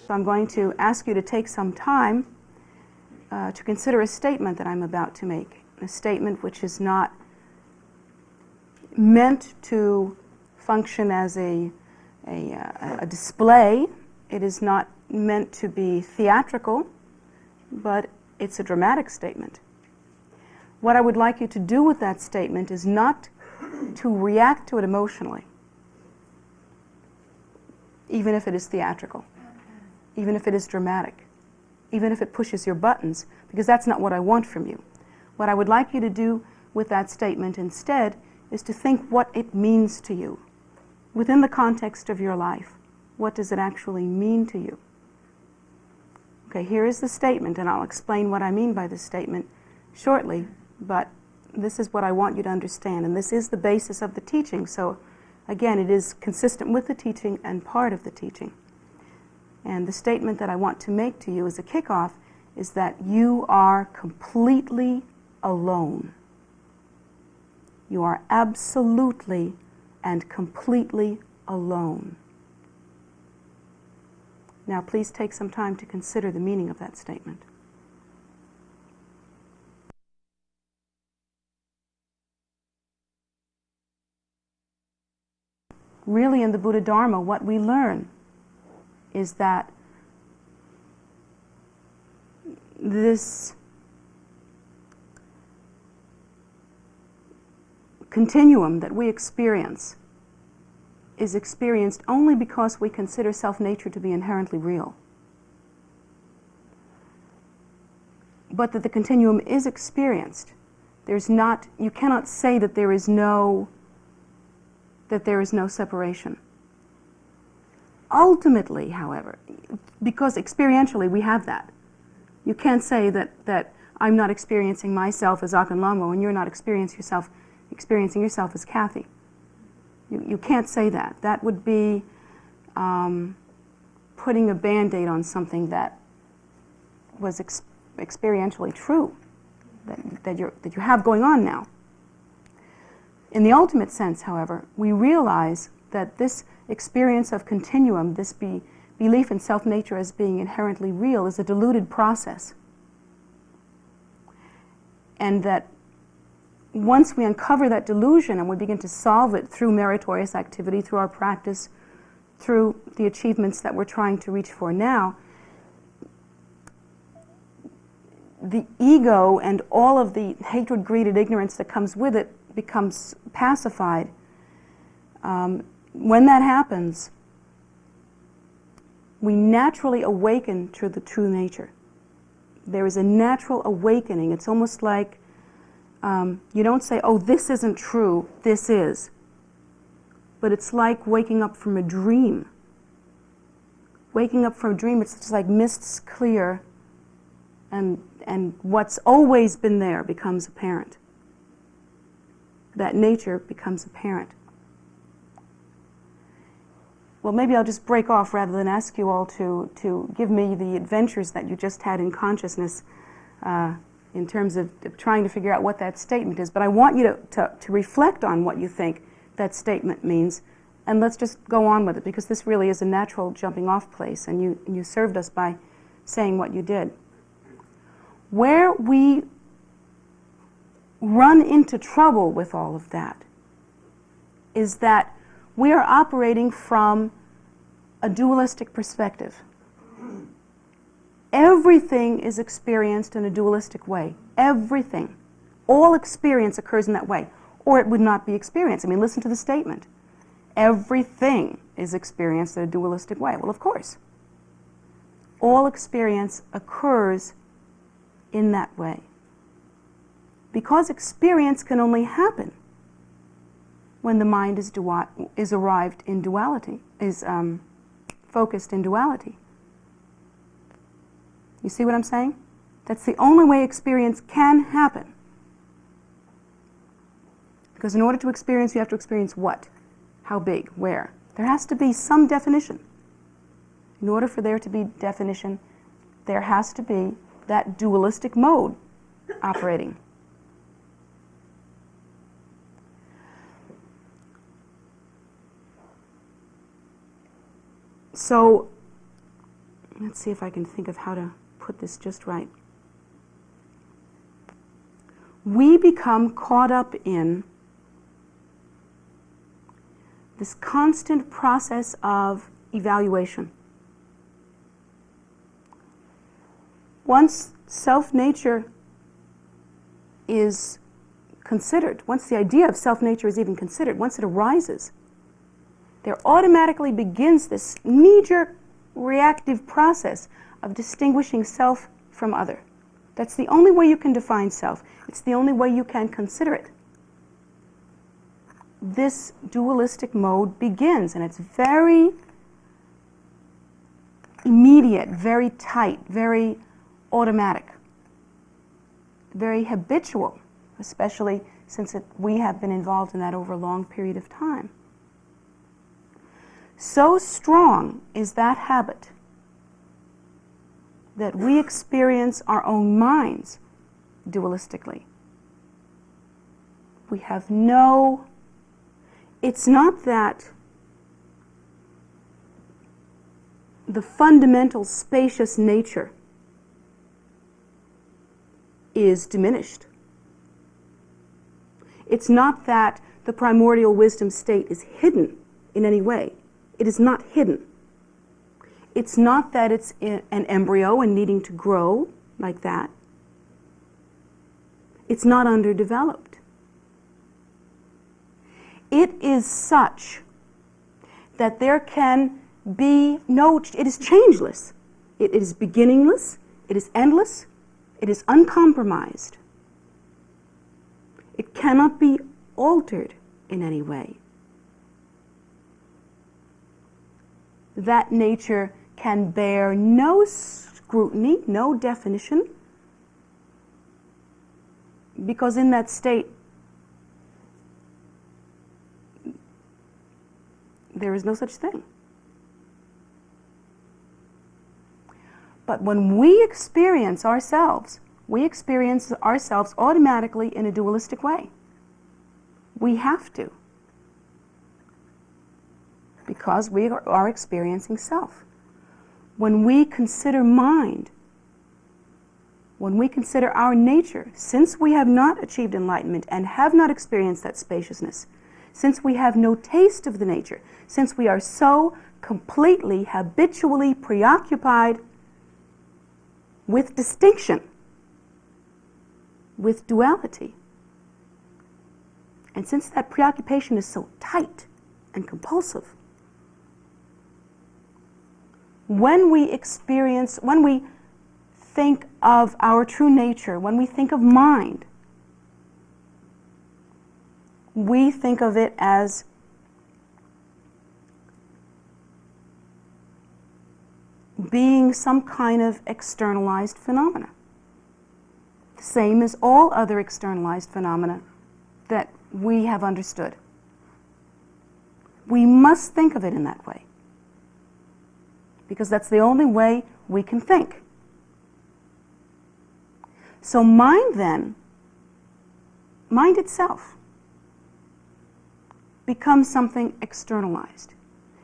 So I'm going to ask you to take some time to consider a statement that I'm about to make, a statement which is not meant to function as a display. It is not meant to be theatrical, but it's a dramatic statement. What I would like you to do with that statement is not to react to it emotionally, even if it is theatrical, even if it is dramatic, even if it pushes your buttons, because that's not what I want from you. What I would like you to do with that statement instead is to think what it means to you. Within the context of your life, what does it actually mean to you? Okay, here is the statement, and I'll explain what I mean by this statement shortly, but this is what I want you to understand, and this is the basis of the teaching. So, again, it is consistent with the teaching and part of the teaching. And the statement that I want to make to you as a kickoff is that you are completely alone. You are absolutely and completely alone. Now, please take some time to consider the meaning of that statement. Really, in the Buddha Dharma, what we learn is that this continuum that we experience is experienced only because we consider self-nature to be inherently real. But that the continuum is experienced. There's not, you cannot say that there is no separation. Ultimately, however, because experientially we have that, you can't say that I'm not experiencing myself as Ahkön Lhamo and you're not experiencing yourself as Kathy. You can't say that. That would be putting a Band-Aid on something that was experientially true, that you have going on now. In the ultimate sense, however, we realize that this experience of continuum, this belief in self-nature as being inherently real, is a deluded process. And that once we uncover that delusion and we begin to solve it through meritorious activity, through our practice, through the achievements that we're trying to reach for now, the ego and all of the hatred, greed, and ignorance that comes with it becomes pacified. When that happens, we naturally awaken to the true nature. There is a natural awakening. It's almost like you don't say, oh, this isn't true, this is. But it's like waking up from a dream. Waking up from a dream, it's just like mists clear, and what's always been there becomes apparent. That nature becomes apparent. Well, maybe I'll just break off rather than ask you all to give me the adventures that you just had in consciousness in terms of trying to figure out what that statement is. But I want you to reflect on what you think that statement means, and let's just go on with it, because this really is a natural jumping off place, and you served us by saying what you did. Where we run into trouble with all of that is that we are operating from a dualistic perspective. Everything is experienced in a dualistic way. Everything. All experience occurs in that way, or it would not be experienced. I mean, listen to the statement. Everything is experienced in a dualistic way. Well, of course. All experience occurs in that way. Because experience can only happen when the mind is arrived in duality, is focused in duality. You see what I'm saying? That's the only way experience can happen. Because in order to experience, you have to experience what? How big? Where? There has to be some definition. In order for there to be definition, there has to be that dualistic mode operating. So, Let's see if I can think of how to put this just right. We become caught up in this constant process of evaluation. Once self-nature is considered, once the idea of self-nature is even considered, once it arises, there automatically begins this knee-jerk reactive process of distinguishing self from other. That's the only way you can define self. It's the only way you can consider it. This dualistic mode begins, and it's very immediate, very tight, very automatic, very habitual, especially since we have been involved in that over a long period of time. So strong is that habit that we experience our own minds dualistically. We have it's not that the fundamental spacious nature is diminished. It's not that the primordial wisdom state is hidden in any way. It is not hidden. It's not that it's an embryo and needing to grow like that. It's not underdeveloped. It is such that there can be it is changeless. It is beginningless. It is endless. It is uncompromised. It cannot be altered in any way. That nature can bear no scrutiny, no definition, because in that state there is no such thing. But when we experience ourselves automatically in a dualistic way. We have to, because we are experiencing self. When we consider mind, when we consider our nature, since we have not achieved enlightenment and have not experienced that spaciousness, since we have no taste of the nature, since we are so completely, habitually preoccupied with distinction, with duality, and since that preoccupation is so tight and compulsive, when we think of our true nature, when we think of mind, we think of it as being some kind of externalized phenomena, the same as all other externalized phenomena that we have understood. We must think of it in that way, because that's the only way we can think. So mind itself becomes something externalized.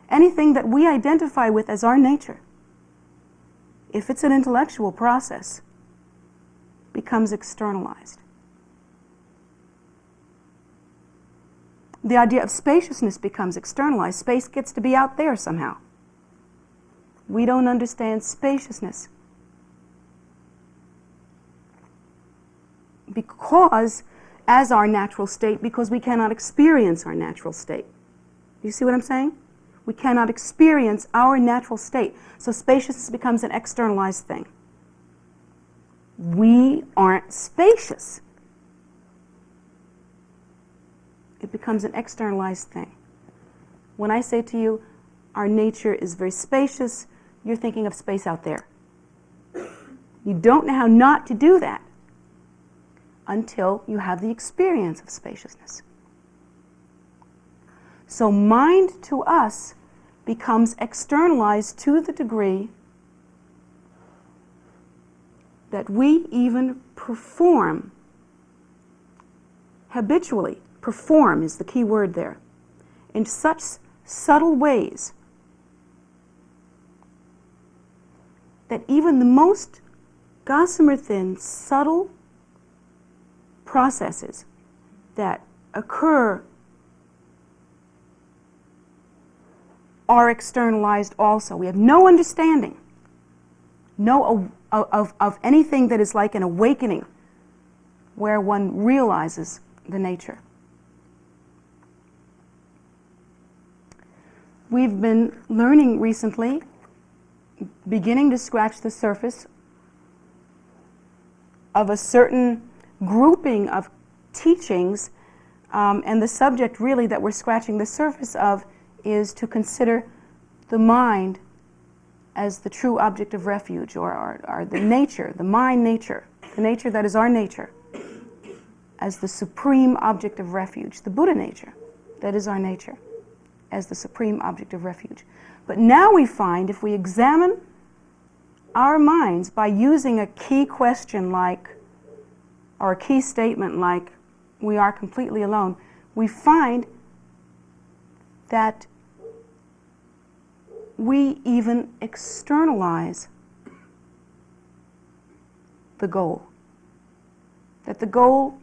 Anything that we identify with as our nature, if it's an intellectual process, becomes externalized. The idea of spaciousness becomes externalized. Space gets to be out there somehow. We don't understand spaciousness because as our natural state, because we cannot experience our natural state. You see what I'm saying? We cannot experience our natural state. So spaciousness becomes an externalized thing. We aren't spacious. It becomes an externalized thing. When I say to you, our nature is very spacious, you're thinking of space out there. You don't know how not to do that until you have the experience of spaciousness. So mind to us becomes externalized to the degree that we even perform habitually. Perform is the key word there. In such subtle ways that even the most gossamer thin, subtle processes that occur are externalized also. We have no understanding, of anything that is like an awakening where one realizes the nature. We've been learning recently, beginning to scratch the surface of a certain grouping of teachings, and the subject really that we're scratching the surface of is to consider the mind as the true object of refuge, or the nature, the mind nature, the nature that is our nature, as the supreme object of refuge, the Buddha nature that is our nature, as the supreme object of refuge. But now we find, if we examine our minds by using a key question like, or a key statement like, we are completely alone, we find that we even externalize the goal. That the goal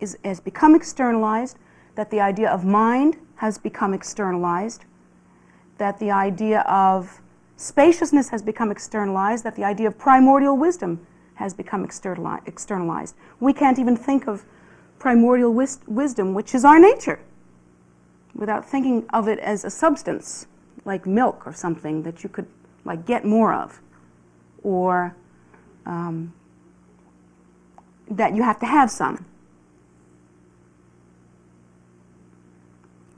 has become externalized, that the idea of mind has become externalized, that the idea of spaciousness has become externalized, that the idea of primordial wisdom has become externalized. We can't even think of primordial wisdom, which is our nature, without thinking of it as a substance, like milk or something that you could like get more of, or that you have to have some.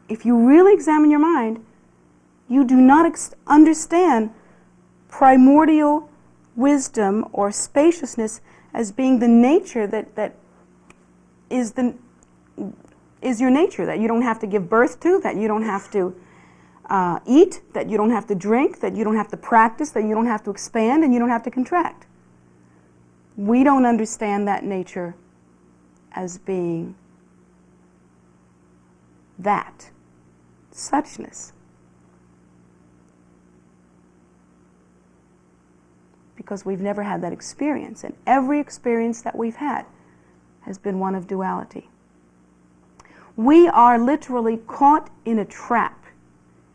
If you really examine your mind, you do not understand primordial wisdom or spaciousness as being the nature that is your nature, that you don't have to give birth to, that you don't have to eat, that you don't have to drink, that you don't have to practice, that you don't have to expand, and you don't have to contract. We don't understand that nature as being that, suchness. Because we've never had that experience, and every experience that we've had has been one of duality. We are literally caught in a trap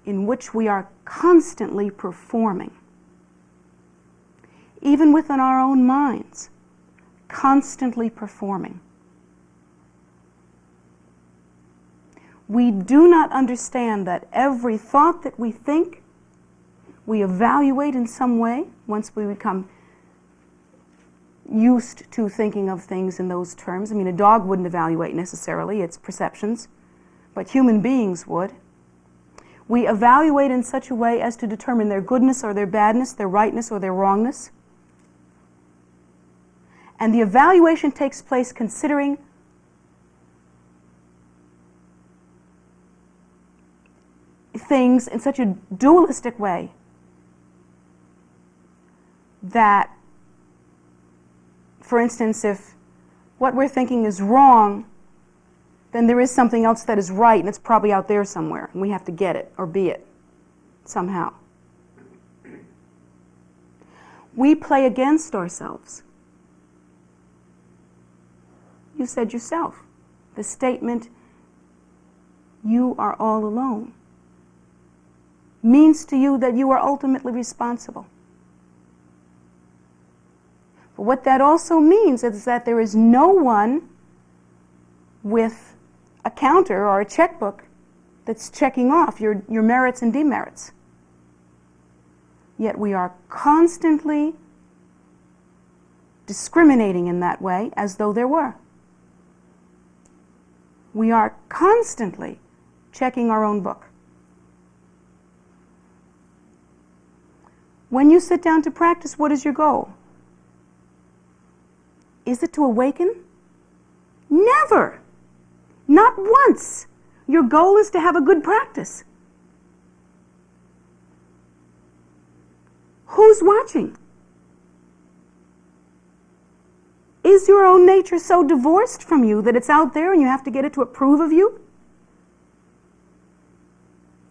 in which we are constantly performing, even within our own minds, constantly performing. We do not understand that every thought that we think, we evaluate in some way once we become used to thinking of things in those terms. I mean, a dog wouldn't evaluate necessarily its perceptions, but human beings would. We evaluate in such a way as to determine their goodness or their badness, their rightness or their wrongness. And the evaluation takes place considering things in such a dualistic way that, for instance, if what we're thinking is wrong, then there is something else that is right, and it's probably out there somewhere, and we have to get it or be it somehow. We play against ourselves. You said yourself, the statement, "You are all alone," means to you that you are ultimately responsible. But what that also means is that there is no one with a counter or a checkbook that's checking off your merits and demerits. Yet we are constantly discriminating in that way as though there were. We are constantly checking our own book. When you sit down to practice, what is your goal? Is it to awaken? Never! Not once! Your goal is to have a good practice. Who's watching? Is your own nature so divorced from you that it's out there and you have to get it to approve of you?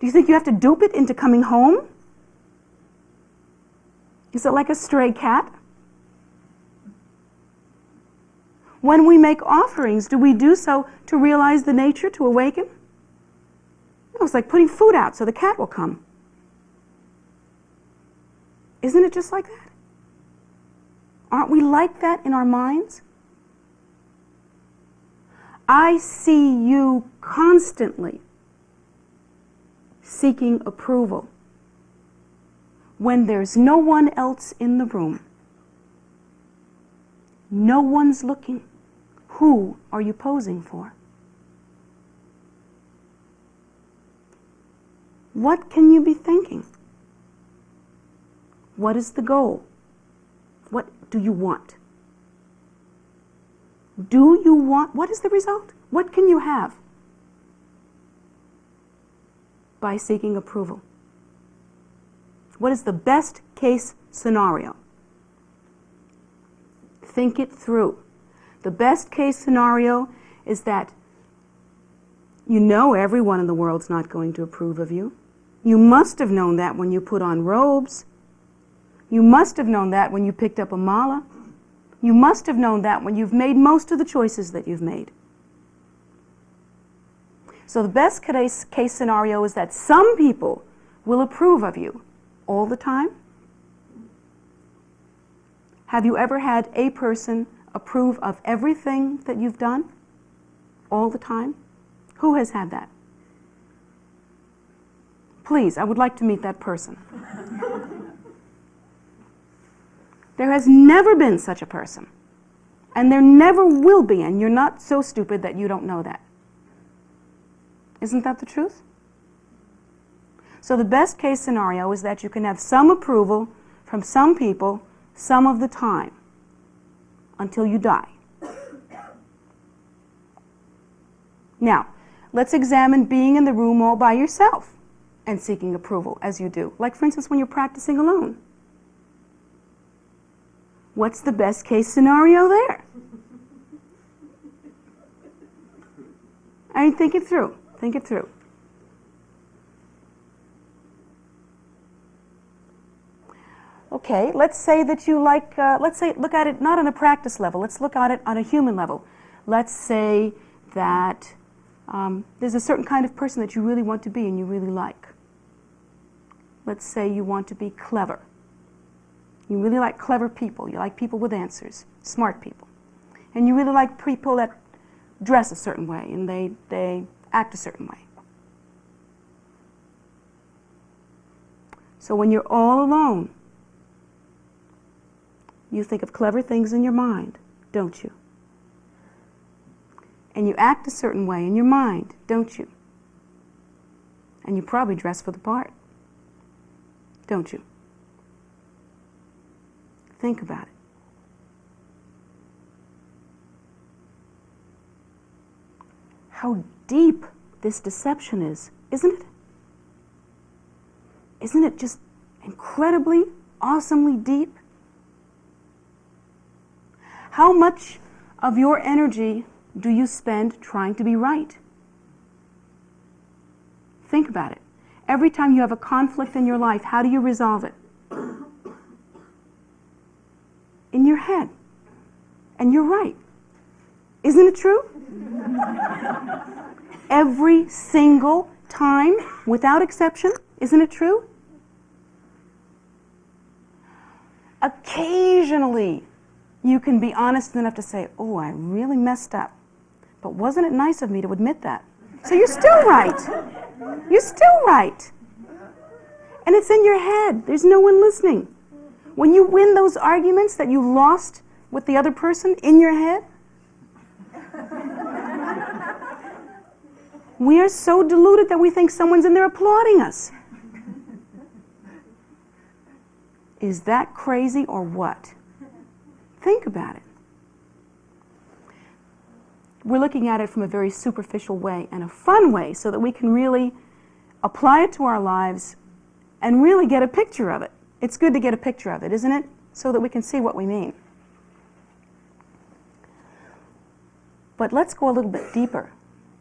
Do you think you have to dupe it into coming home? Is it like a stray cat? When we make offerings, do we do so to realize the nature, to awaken? No, it's like putting food out so the cat will come. Isn't it just like that? Aren't we like that in our minds? I see you constantly seeking approval when there's no one else in the room. No one's looking. Who are you posing for? What can you be thinking? What is the goal? What do you want? Do you want, what is the result? What can you have by seeking approval? What is the best case scenario? Think it through. The best case scenario is that you know everyone in the world's not going to approve of you. You must have known that when you put on robes. You must have known that when you picked up a mala. You must have known that when you've made most of the choices that you've made. So the best case scenario is that some people will approve of you all the time. Have you ever had a person approve of everything that you've done all the time? Who has had that? Please, I would like to meet that person. There has never been such a person. And there never will be, and you're not so stupid that you don't know that. Isn't that the truth? So the best case scenario is that you can have some approval from some people some of the time until you die. Now, let's examine being in the room all by yourself and seeking approval as you do. Like, for instance, when you're practicing alone. What's the best case scenario there? I mean, think it through. Think it through. Okay, let's say that you like, let's say, look at it not on a practice level, let's look at it on a human level. Let's say that there's a certain kind of person that you really want to be and you really like. Let's say you want to be clever. You really like clever people. You like people with answers, smart people. And you really like people that dress a certain way and they act a certain way. So when you're all alone, you think of clever things in your mind, don't you? And you act a certain way in your mind, don't you? And you probably dress for the part, don't you? Think about it. How deep this deception is, isn't it? Isn't it just incredibly, awesomely deep? How much of your energy do you spend trying to be right? Think about it. Every time you have a conflict in your life, how do you resolve it? In your head. And you're right. Isn't it true? Every single time, without exception, isn't it true? Occasionally, you can be honest enough to say, oh, I really messed up. But wasn't it nice of me to admit that? So you're still right. You're still right. And it's in your head. There's no one listening. When you win those arguments that you lost with the other person in your head, we are so deluded that we think someone's in there applauding us. Is that crazy or what? Think about it. We're looking at it from a very superficial way and a fun way so that we can really apply it to our lives and really get a picture of it. It's good to get a picture of it, isn't it? So that we can see what we mean. But let's go a little bit deeper.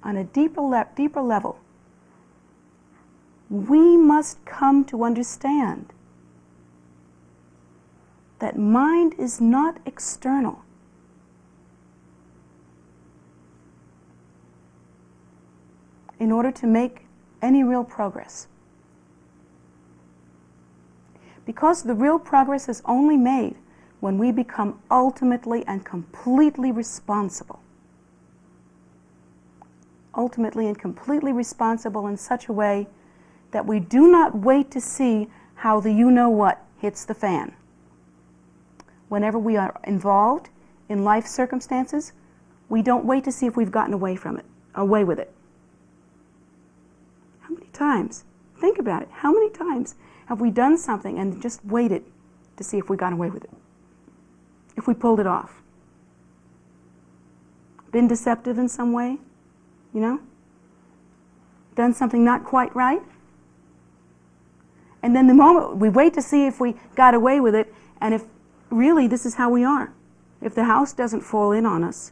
On a deeper level, we must come to understand that mind is not external. In order to make any real progress. Because the real progress is only made when we become ultimately and completely responsible. Ultimately and completely responsible in such a way that we do not wait to see how the you-know-what hits the fan. Whenever we are involved in life circumstances, we don't wait to see if we've gotten away with it. How many times? Think about it. How many times have we done something and just waited to see if we got away with it? If we pulled it off? Been deceptive in some way? You know? Done something not quite right? And then the moment we wait to see if we got away with it, and if really this is how we are. If the house doesn't fall in on us,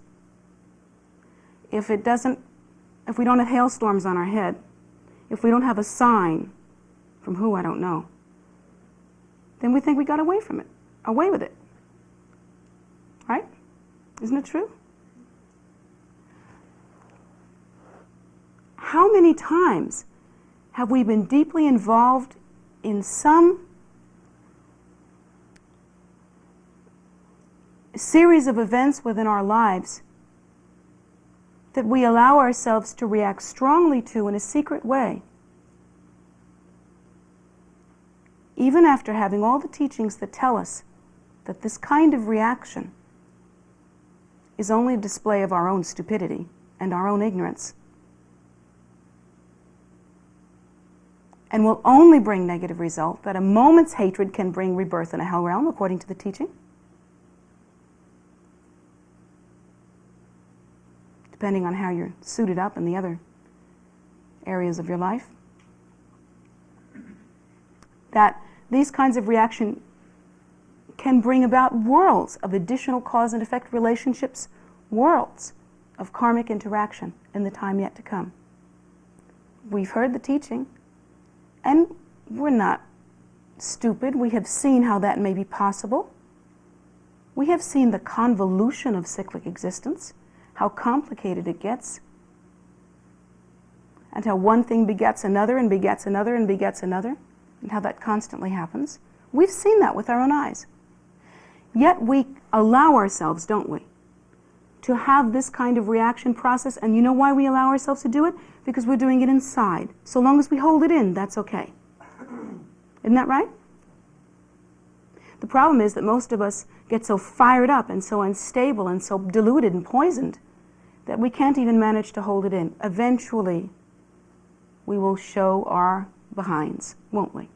if we don't have hailstorms on our head, if we don't have a sign from who I don't know, then we think we got away with it. Right? Isn't it true? How many times have we been deeply involved in some series of events within our lives that we allow ourselves to react strongly to in a secret way, even after having all the teachings that tell us that this kind of reaction is only a display of our own stupidity and our own ignorance, and will only bring negative result, that a moment's hatred can bring rebirth in a hell realm, according to the teaching. Depending on how you're suited up in the other areas of your life. That these kinds of reaction can bring about worlds of additional cause and effect relationships, worlds of karmic interaction in the time yet to come. We've heard the teaching, and we're not stupid. We have seen how that may be possible. We have seen the convolution of cyclic existence, how complicated it gets, and how one thing begets another and begets another and begets another, and how that constantly happens. We've seen that with our own eyes. Yet we allow ourselves, don't we, to have this kind of reaction process, and you know why we allow ourselves to do it? Because we're doing it inside. So long as we hold it in, that's okay. Isn't that right? The problem is that most of us get so fired up and so unstable and so diluted and poisoned that we can't even manage to hold it in. Eventually, we will show our behinds, won't we?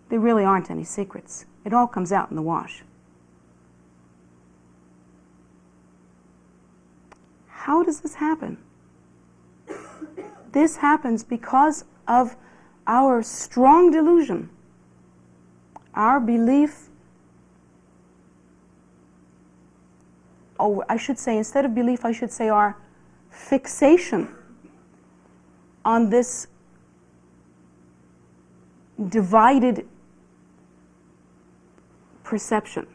There really aren't any secrets. It all comes out in the wash. How does this happen? This happens because of our strong delusion, our belief, or I should say, instead of belief, I should say our fixation on this divided perception,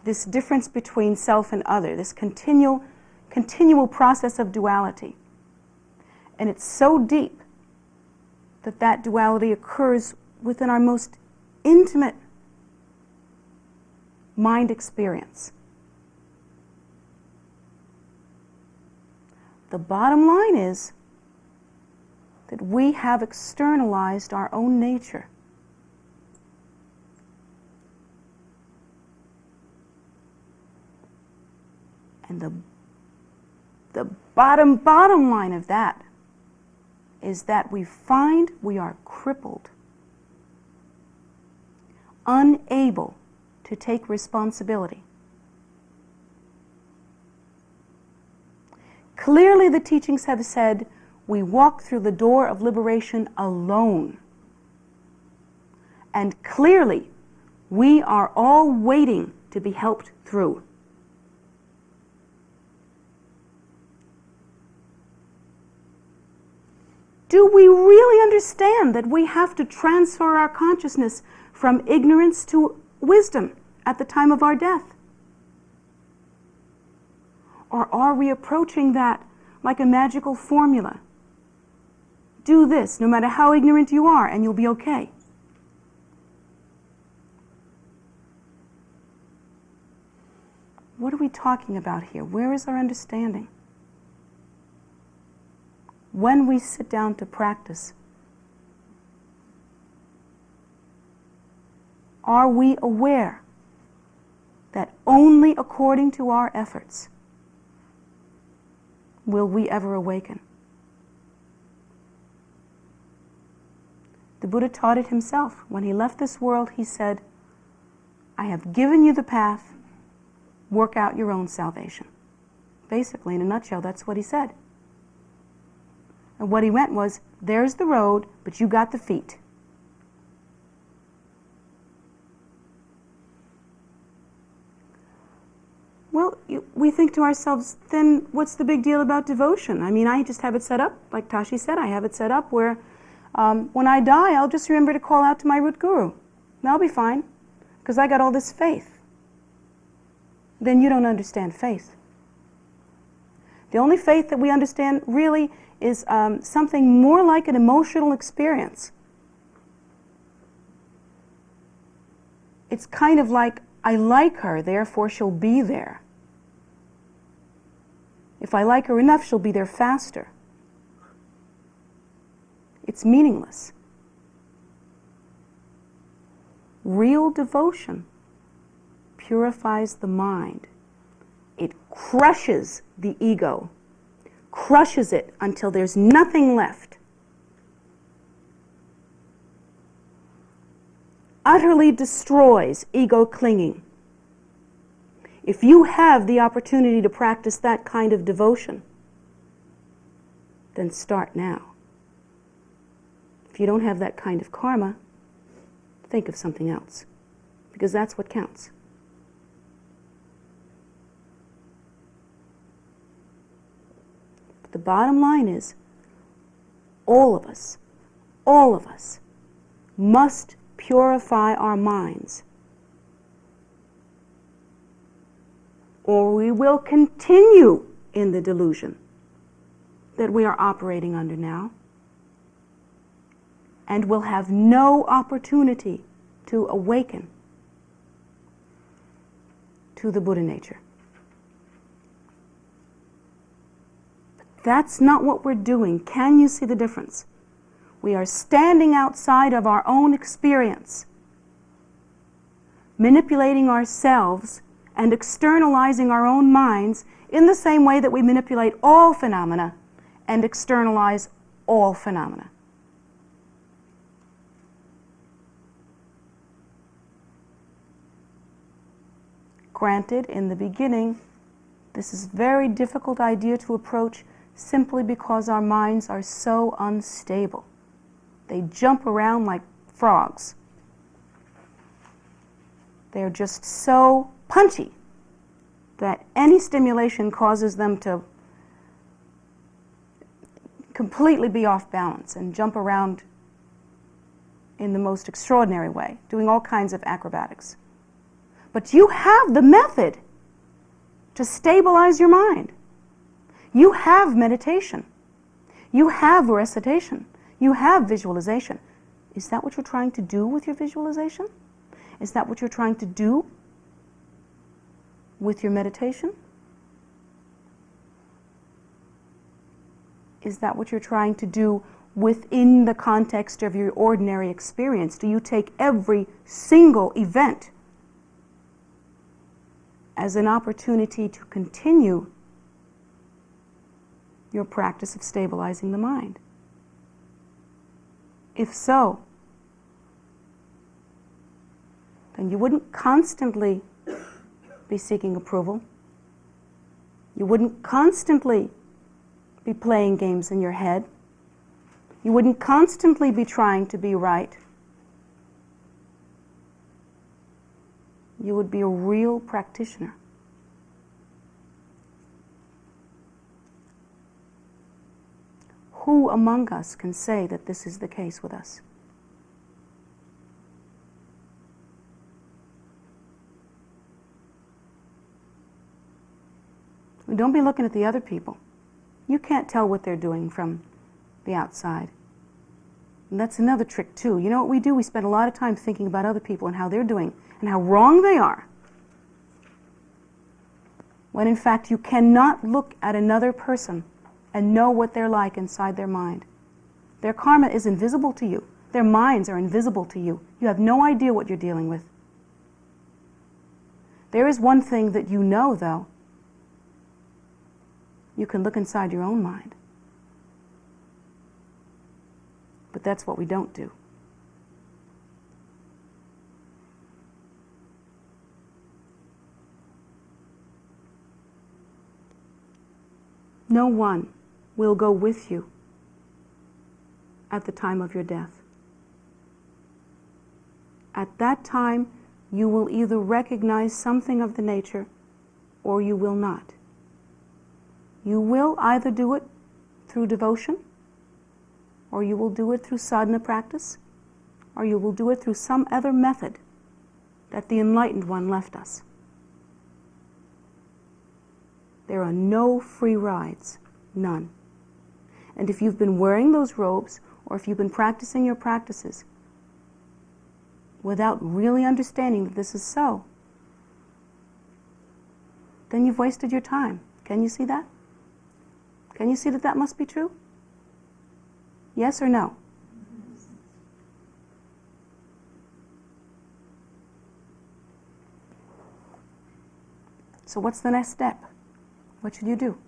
this difference between self and other, this continual process of duality. And it's so deep that that duality occurs within our most intimate mind experience. The bottom line is that we have externalized our own nature. And the bottom line of that is that we find we are crippled, unable to take responsibility. Clearly the teachings have said we walk through the door of liberation alone. And clearly we are all waiting to be helped through. Do we really understand that we have to transfer our consciousness from ignorance to wisdom at the time of our death? Or are we approaching that like a magical formula? Do this, no matter how ignorant you are, and you'll be okay. What are we talking about here? Where is our understanding? When we sit down to practice, are we aware that only according to our efforts will we ever awaken? The Buddha taught it himself. When he left this world, he said, I have given you the path, work out your own salvation. Basically, in a nutshell, that's what he said. And what he meant was, there's the road, but you got the feet. Well, we think to ourselves, then what's the big deal about devotion? I mean, I just have it set up, like Tashi said, I have it set up where when I die, I'll just remember to call out to my root guru. And I'll be fine, because I got all this faith. Then you don't understand faith. The only faith that we understand really is something more like an emotional experience. It's kind of like, I like her, therefore she'll be there. If I like her enough, she'll be there faster. It's meaningless. Real devotion purifies the mind. It crushes the ego, crushes it until there's nothing left. Utterly destroys ego clinging. If you have the opportunity to practice that kind of devotion, then start now. If you don't have that kind of karma, think of something else, because that's what counts. But the bottom line is, all of us must purify our minds, or we will continue in the delusion that we are operating under now, and will have no opportunity to awaken to the Buddha nature. But that's not what we're doing. Can you see the difference? We are standing outside of our own experience, manipulating ourselves and externalizing our own minds in the same way that we manipulate all phenomena and externalize all phenomena. Granted, in the beginning, this is a very difficult idea to approach simply because our minds are so unstable. They jump around like frogs. They're just so punchy that any stimulation causes them to completely be off balance and jump around in the most extraordinary way, doing all kinds of acrobatics. But you have the method to stabilize your mind. You have meditation. You have recitation. You have visualization. Is that what you're trying to do with your visualization? Is that what you're trying to do with your meditation? Is that what you're trying to do within the context of your ordinary experience? Do you take every single event as an opportunity to continue your practice of stabilizing the mind? If so, then you wouldn't constantly be seeking approval. You wouldn't constantly be playing games in your head. You wouldn't constantly be trying to be right. You would be a real practitioner. Who among us can say that this is the case with us? Don't be looking at the other people. You can't tell what they're doing from the outside. And that's another trick too. You know what we do? We spend a lot of time thinking about other people and how they're doing and how wrong they are. When in fact you cannot look at another person and know what they're like inside their mind. Their karma is invisible to you. Their minds are invisible to you. You have no idea what you're dealing with. There is one thing that you know, though. You can look inside your own mind. But that's what we don't do. No one will go with you at the time of your death. At that time, you will either recognize something of the nature or you will not. You will either do it through devotion, or you will do it through sadhana practice, or you will do it through some other method that the enlightened one left us. There are no free rides, none. And if you've been wearing those robes, or if you've been practicing your practices without really understanding that this is so, then you've wasted your time. Can you see that? Can you see that that must be true? Yes or no? So what's the next step? What should you do?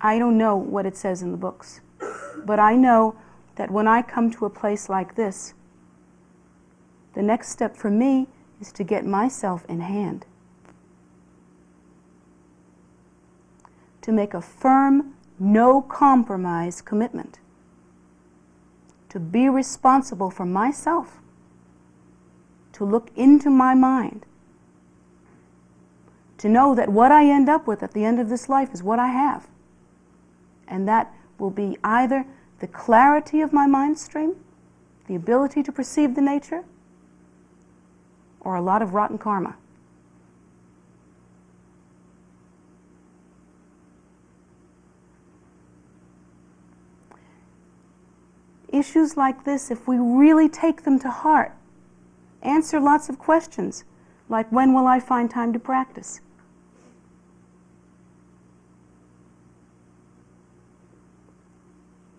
I don't know what it says in the books, but I know that when I come to a place like this, the next step for me is to get myself in hand. To make a firm, no compromise commitment. To be responsible for myself. To look into my mind. To know that what I end up with at the end of this life is what I have. And that will be either the clarity of my mind stream, the ability to perceive the nature, or a lot of rotten karma. Issues like this, if we really take them to heart, answer lots of questions, like when will I find time to practice?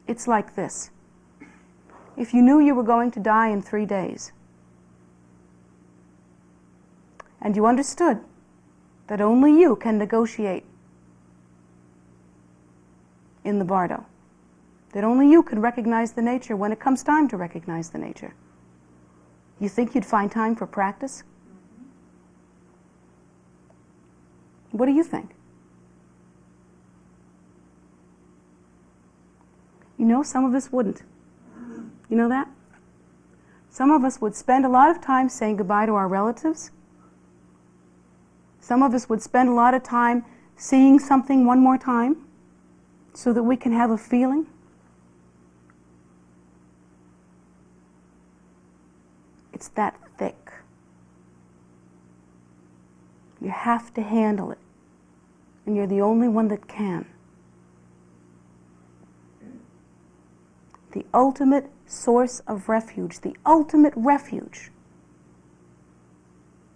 It's like this. If you knew you were going to die in 3 days, and you understood that only you can negotiate in the bardo, that only you can recognize the nature when it comes time to recognize the nature, you think you'd find time for practice? What do you think? You know, some of us wouldn't. You know that? Some of us would spend a lot of time saying goodbye to our relatives. Some of us would spend a lot of time seeing something one more time so that we can have a feeling. It's that thick. You have to handle it. And you're the only one that can. The ultimate source of refuge, the ultimate refuge,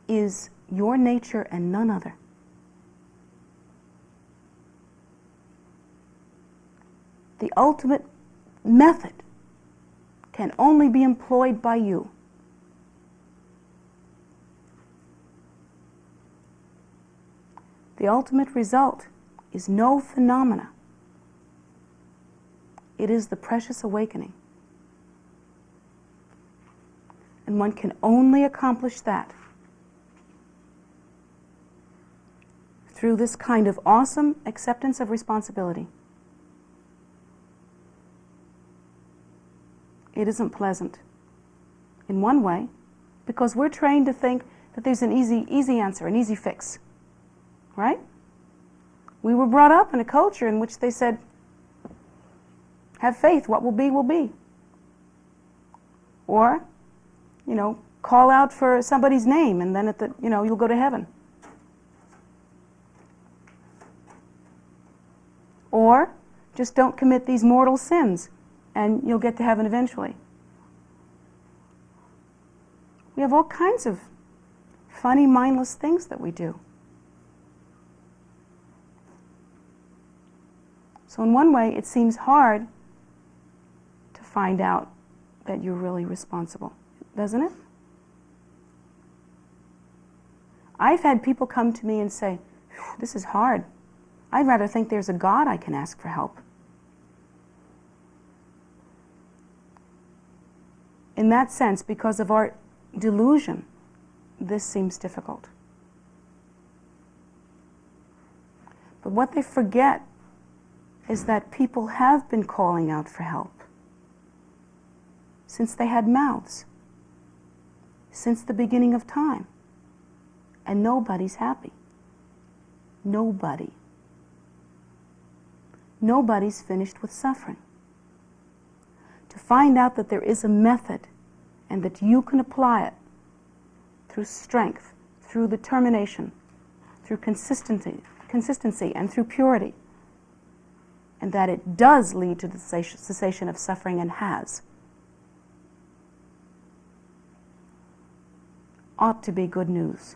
is your nature and none other. The ultimate method can only be employed by you. The ultimate result is no phenomena. It is the precious awakening. And one can only accomplish that through this kind of awesome acceptance of responsibility. It isn't pleasant in one way, because we're trained to think that there's an easy answer, an easy fix. Right? We were brought up in a culture in which they said, have faith, what will be, will be. Or, call out for somebody's name and then you'll go to heaven. Or just don't commit these mortal sins and you'll get to heaven eventually. We have all kinds of funny, mindless things that we do. So in one way, it seems hard to find out that you're really responsible, doesn't it? I've had people come to me and say, this is hard. I'd rather think there's a God I can ask for help. In that sense, because of our delusion, this seems difficult. But what they forget is that people have been calling out for help since they had mouths, since the beginning of time. And nobody's happy. Nobody. Nobody's finished with suffering. To find out that there is a method and that you can apply it through strength, through determination, through consistency and through purity, and that it does lead to the cessation of suffering and has, ought to be good news.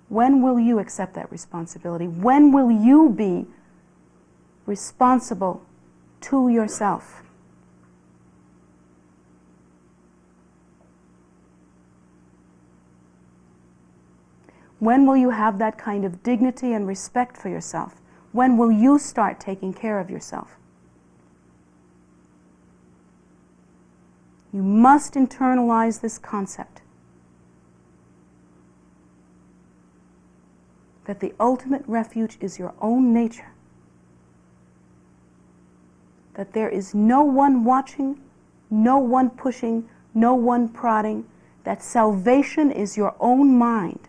When will you accept that responsibility? When will you be responsible to yourself? When will you have that kind of dignity and respect for yourself? When will you start taking care of yourself? You must internalize this concept that the ultimate refuge is your own nature. That there is no one watching, no one pushing, no one prodding. That salvation is your own mind.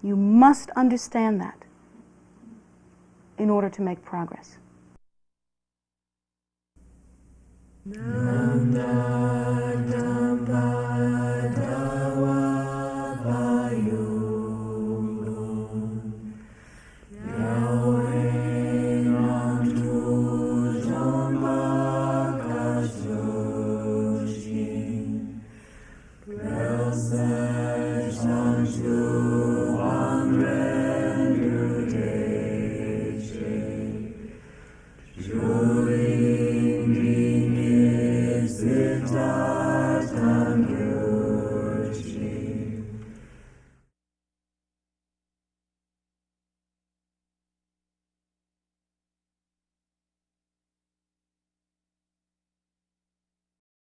You must understand that in order to make progress. Joy in me is the